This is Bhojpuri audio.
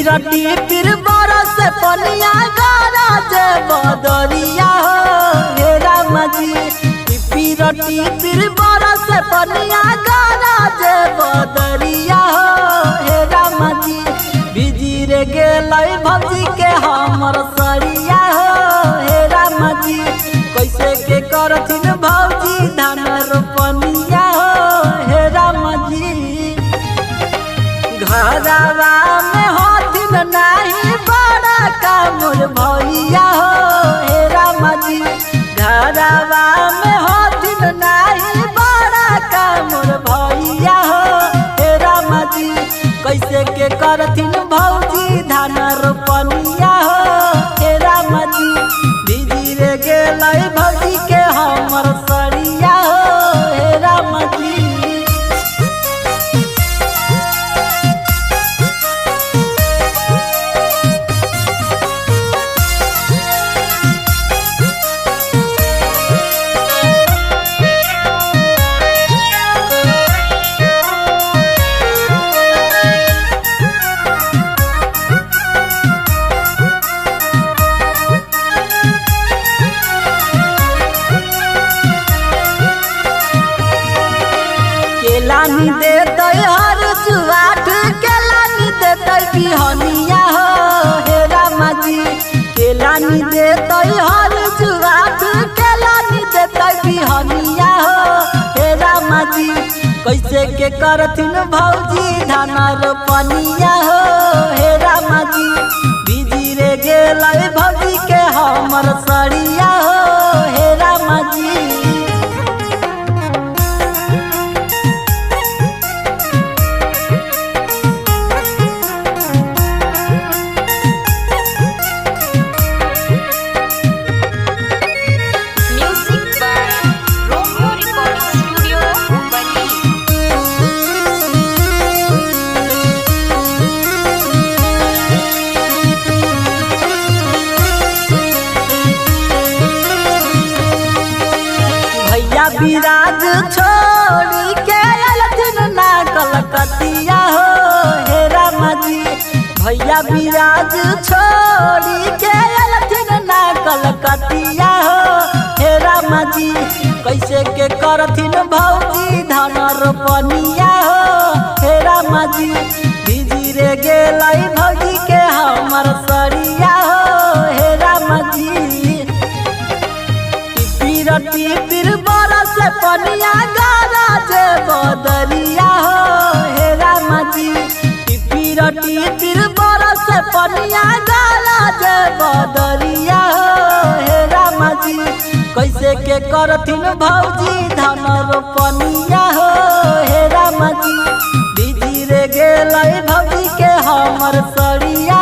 रटी फिर बरस पनिया गरज बदरिया हो हे राम जी। रटी फिर बरस पनिया गरज बदरिया हो हे राम जी। बिजी रे गेलै भौजी के हमर सरिया हो हे राम जी। कैसे के करथिन भौजी धान रोपनिया हो हे राम जी। घरवा में होथिन नाही बड़ा कामुर भैया हो हे राम जी। घरवा में होथिन नाही बड़ा कामुर भैया हो हे राम जी। कैसे के करथिन भौजी धान रोपनिया हो हे राम जी। बिजी रे गेलै भौजी के हमर सरिया हो हे राम जी। केलानी देते हर जुआठ केलानी देते बिहनिया हो हे राम जी। केलानी देते हर जुआठ केलानी देते बिहनिया हो हे राम जी। कैसे के करथिन भौजी धान रोपनिया हो हे राम जी। बिजी रे गेलै भौजी के हमर सरिया हो हे राम जी। विराज छोड़ी के अलथिन ना कलकतिया हो हे राम जी। भैया विराज छोड़ी के अलथिन ना कलकतिया हो हे राम जी। कैसे के करथिन भौजी धान रोपनिया हो हे राम जी। बिजी रे गेलै भौजी के हमर सरिया हो हे राम जी। रटी फिर बरस पनिया गरज बदरिया हो हे राम जी। रटी फिर बरस पनिया गरज बदरिया हो हे राम जी। कैसे के करथिन भौजी धान रोपनिया हो हे राम जी। बिजी रे गेलै भौजी के हमर सरिया